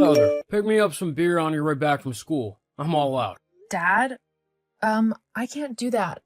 Heather, pick me up some beer on your way back from school. I'm all out. Dad? I can't do that.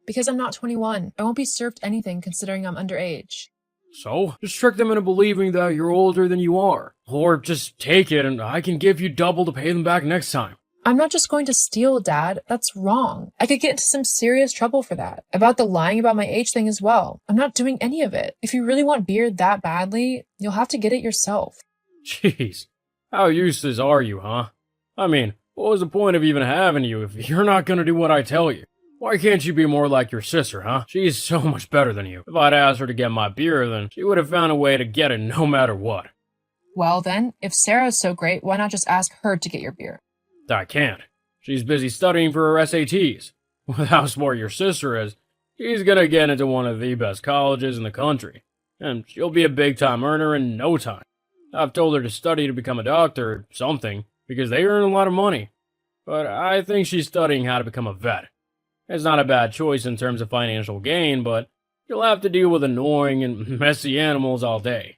Because I'm not 21. I won't be served anything considering I'm underage. So, just trick them into believing that you're older than you are. Or just take it and I can give you double to pay them back next time. I'm not just going to steal, Dad. That's wrong. I could get into some serious trouble for that. About the lying about my age thing as well. I'm not doing any of it. If you really want beer that badly, you'll have to get it yourself. Jeez, how useless are you, huh? I mean, what was the point of even having you if you're not gonna do what I tell you? Why can't you be more like your sister, huh? She's so much better than you. If I'd asked her to get my beer, then she would have found a way to get it no matter what. Well then, if Sarah's so great, why not just ask her to get your beer? I can't. She's busy studying for her SATs. With how smart your sister is, she's gonna get into one of the best colleges in the country. And she'll be a big-time earner in no time. I've told her to study to become a doctor or something, because they earn a lot of money. But I think she's studying how to become a vet. It's not a bad choice in terms of financial gain, but you'll have to deal with annoying and messy animals all day.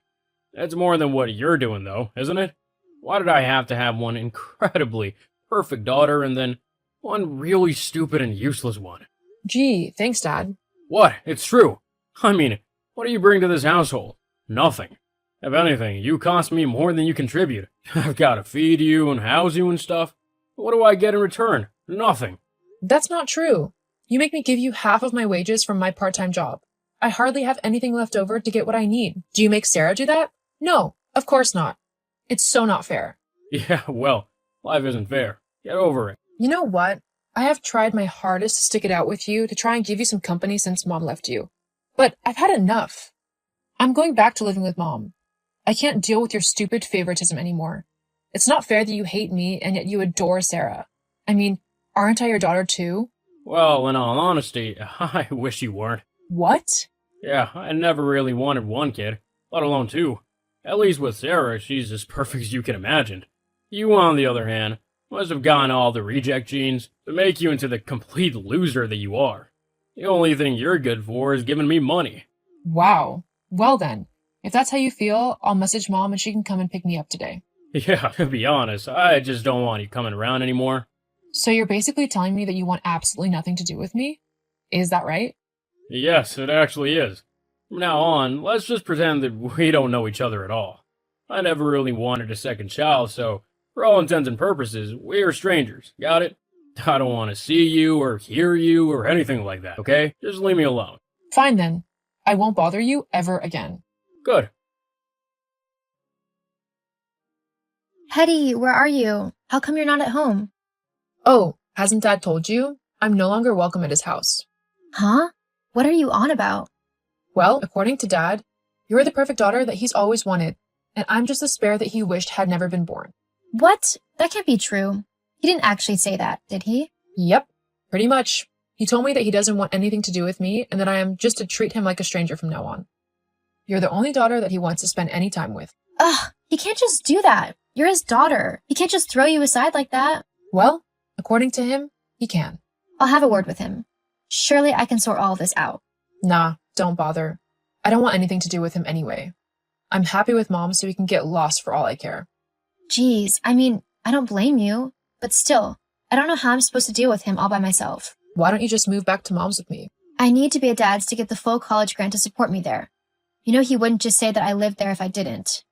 That's more than what you're doing, though, isn't it? Why did I have to have one incredibly perfect daughter and then one really stupid and useless one? Gee, thanks, Dad. What? It's true. I mean, what do you bring to this household? Nothing. If anything, you cost me more than you contribute. I've got to feed you and house you and stuff. What do I get in return? Nothing. That's not true. You make me give you half of my wages from my part-time job. I hardly have anything left over to get what I need. Do you make Sarah do that? No, of course not. It's so not fair. Yeah, well, life isn't fair. Get over it. You know what? I have tried my hardest to stick it out with you to try and give you some company since Mom left you. But I've had enough. I'm going back to living with Mom. I can't deal with your stupid favoritism anymore. It's not fair that you hate me and yet you adore Sarah. I mean, aren't I your daughter too? Well, in all honesty, I wish you weren't. What? Yeah, I never really wanted one kid, let alone two. At least with Sarah, she's as perfect as you can imagine. You, on the other hand, must have gotten all the reject genes to make you into the complete loser that you are. The only thing you're good for is giving me money. Wow. Well then, if that's how you feel, I'll message Mom and she can come and pick me up today. Yeah, to be honest, I just don't want you coming around anymore. So you're basically telling me that you want absolutely nothing to do with me? Is that right? Yes, it actually is. From now on, let's just pretend that we don't know each other at all. I never really wanted a second child, so for all intents and purposes, we're strangers, got it? I don't want to see you or hear you or anything like that, okay? Just leave me alone. Fine then. I won't bother you ever again. Good. Hetty, where are you? How come you're not at home? Oh, hasn't Dad told you? I'm no longer welcome at his house. Huh? What are you on about? Well, according to Dad, you're the perfect daughter that he's always wanted, and I'm just the spare that he wished had never been born. What? That can't be true. He didn't actually say that, did he? Yep, pretty much. He told me that he doesn't want anything to do with me and that I am just to treat him like a stranger from now on. You're the only daughter that he wants to spend any time with. Ugh, he can't just do that. You're his daughter. He can't just throw you aside like that. Well, according to him, he can. I'll have a word with him. Surely I can sort all of this out. Nah, don't bother. I don't want anything to do with him anyway. I'm happy with Mom so he can get lost for all I care. Geez, I mean, I don't blame you. But still, I don't know how I'm supposed to deal with him all by myself. Why don't you just move back to Mom's with me? I need to be a dad's to get the full college grant to support me there. You know he wouldn't just say that I lived there if I didn't.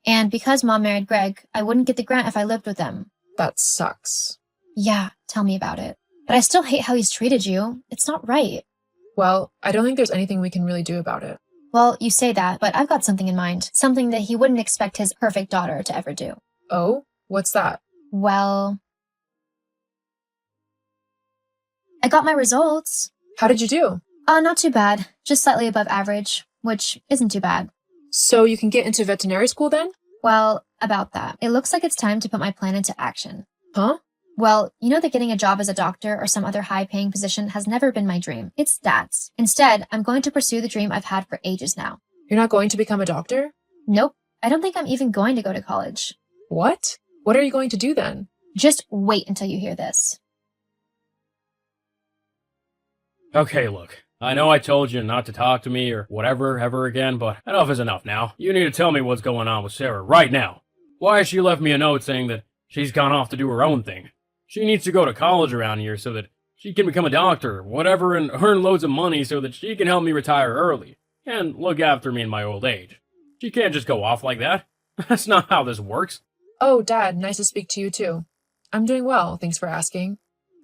And because Mom married Greg, I wouldn't get the grant if I lived with them. That sucks. Yeah, tell me about it. But I still hate how he's treated you. It's not right. Well, I don't think there's anything we can really do about it. Well, you say that, but I've got something in mind. Something that he wouldn't expect his perfect daughter to ever do. Oh? What's that? Well, I got my results. How did you do? Not too bad. Just slightly above average, which isn't too bad. So you can get into veterinary school then? Well, about that. It looks like it's time to put my plan into action. Huh? Well, you know that getting a job as a doctor or some other high-paying position has never been my dream. It's Dad's. Instead, I'm going to pursue the dream I've had for ages now. You're not going to become a doctor? Nope. I don't think I'm even going to go to college. What? What are you going to do then? Just wait until you hear this. Okay, look. I know I told you not to talk to me or whatever ever again, but enough is enough now. You need to tell me what's going on with Sarah right now. Why has she left me a note saying that she's gone off to do her own thing? She needs to go to college around here so that she can become a doctor, whatever, and earn loads of money so that she can help me retire early and look after me in my old age. She can't just go off like that. That's not how this works. Oh, Dad, nice to speak to you too. I'm doing well, thanks for asking.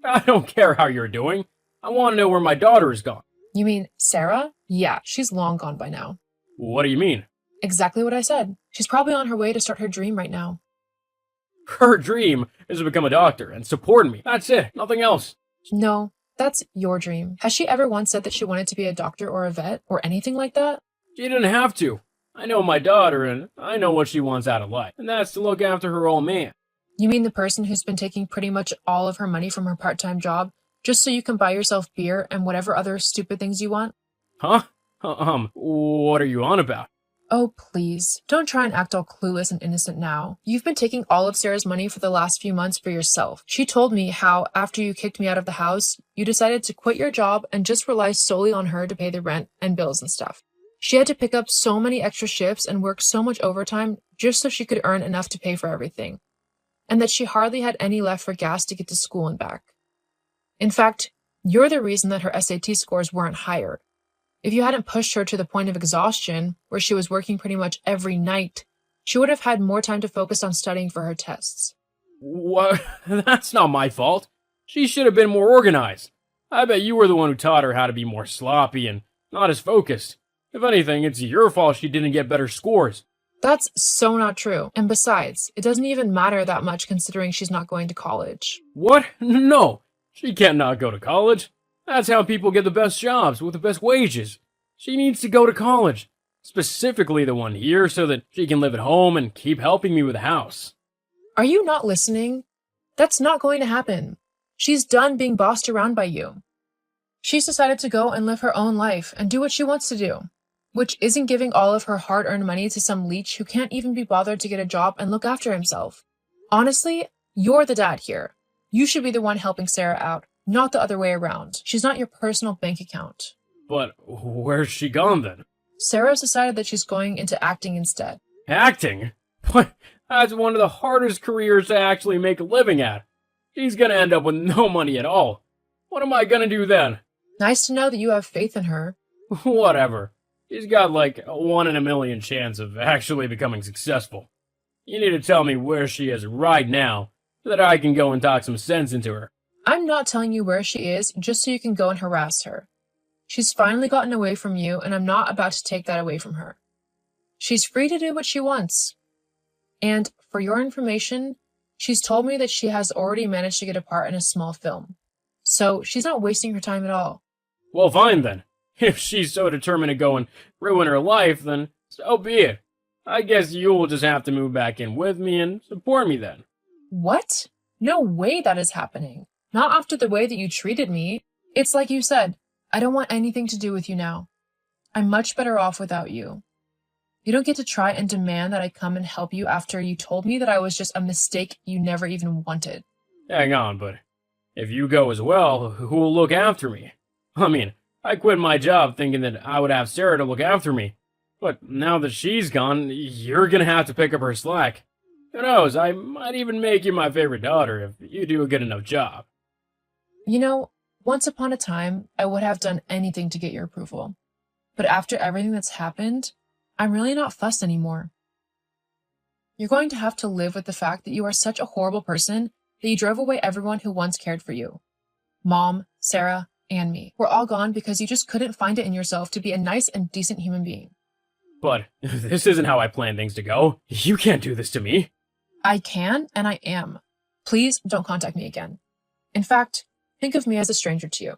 I don't care how you're doing. I want to know where my daughter is gone. You mean Sarah? Yeah, she's long gone by now. What do you mean? Exactly what I said. She's probably on her way to start her dream right now. Her dream is to become a doctor and support me. That's it, nothing else. No, that's your dream. Has she ever once said that she wanted to be a doctor or a vet or anything like that? She didn't have to. I know my daughter, and I know what she wants out of life, and that's to look after her old man. You mean the person who's been taking pretty much all of her money from her part-time job just so you can buy yourself beer and whatever other stupid things you want? Huh? What are you on about? Oh, please. Don't try and act all clueless and innocent now. You've been taking all of Sarah's money for the last few months for yourself. She told me how, after you kicked me out of the house, you decided to quit your job and just rely solely on her to pay the rent and bills and stuff. She had to pick up so many extra shifts and work so much overtime just so she could earn enough to pay for everything. And that she hardly had any left for gas to get to school and back. In fact, you're the reason that her SAT scores weren't higher. If you hadn't pushed her to the point of exhaustion, where she was working pretty much every night, she would have had more time to focus on studying for her tests. What? That's not my fault. She should have been more organized. I bet you were the one who taught her how to be more sloppy and not as focused. If anything, it's your fault she didn't get better scores. That's so not true. And besides, it doesn't even matter that much considering she's not going to college. What? No. She can't not go to college. That's how people get the best jobs with the best wages. She needs to go to college. Specifically the one here so that she can live at home and keep helping me with the house. Are you not listening? That's not going to happen. She's done being bossed around by you. She's decided to go and live her own life and do what she wants to do, which isn't giving all of her hard-earned money to some leech who can't even be bothered to get a job and look after himself. Honestly, you're the dad here. You should be the one helping Sarah out, not the other way around. She's not your personal bank account. But where's she gone then? Sarah's decided that she's going into acting instead. Acting? What? That's one of the hardest careers to actually make a living at. She's gonna end up with no money at all. What am I gonna do then? Nice to know that you have faith in her. Whatever. She's got like a 1 in a million chance of actually becoming successful. You need to tell me where she is right now, so that I can go and talk some sense into her. I'm not telling you where she is just so you can go and harass her. She's finally gotten away from you, and I'm not about to take that away from her. She's free to do what she wants. And for your information, she's told me that she has already managed to get a part in a small film. So she's not wasting her time at all. Well, fine then. If she's so determined to go and ruin her life, then so be it. I guess you'll just have to move back in with me and support me then. What? No way that is happening. Not after the way that you treated me. It's like you said, I don't want anything to do with you now. I'm much better off without you. You don't get to try and demand that I come and help you after you told me that I was just a mistake you never even wanted. Hang on, but if you go as well, who will look after me? I mean, I quit my job thinking that I would have Sarah to look after me. But now that she's gone, you're gonna have to pick up her slack. Who knows, I might even make you my favorite daughter if you do a good enough job. You know, once upon a time, I would have done anything to get your approval. But after everything that's happened, I'm really not fussed anymore. You're going to have to live with the fact that you are such a horrible person that you drove away everyone who once cared for you. Mom, Sarah, and me. We're all gone because you just couldn't find it in yourself to be a nice and decent human being. But this isn't how I planned things to go. You can't do this to me. I can, and I am. Please don't contact me again. In fact, think of me as a stranger to you.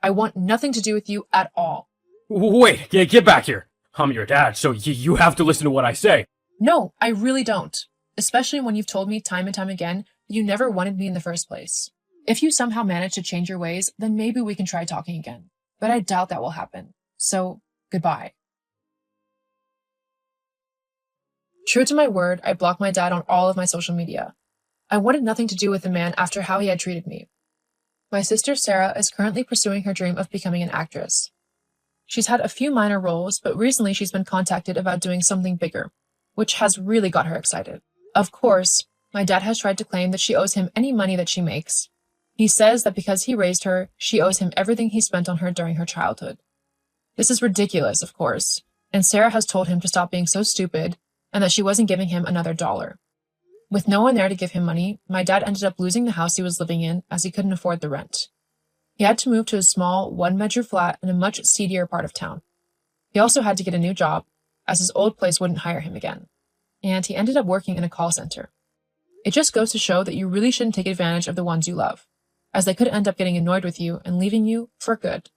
I want nothing to do with you at all. Wait, get back here. I'm your dad, so you have to listen to what I say. No, I really don't. Especially when you've told me time and time again that you never wanted me in the first place. If you somehow manage to change your ways, then maybe we can try talking again. But I doubt that will happen. So, goodbye. True to my word, I blocked my dad on all of my social media. I wanted nothing to do with the man after how he had treated me. My sister Sarah is currently pursuing her dream of becoming an actress. She's had a few minor roles, but recently she's been contacted about doing something bigger, which has really got her excited. Of course, my dad has tried to claim that she owes him any money that she makes. He says that because he raised her, she owes him everything he spent on her during her childhood. This is ridiculous, of course, and Sarah has told him to stop being so stupid and that she wasn't giving him another dollar. With no one there to give him money, my dad ended up losing the house he was living in as he couldn't afford the rent. He had to move to a small, one-bedroom flat in a much seedier part of town. He also had to get a new job, as his old place wouldn't hire him again. And he ended up working in a call center. It just goes to show that you really shouldn't take advantage of the ones you love, as they could end up getting annoyed with you and leaving you for good.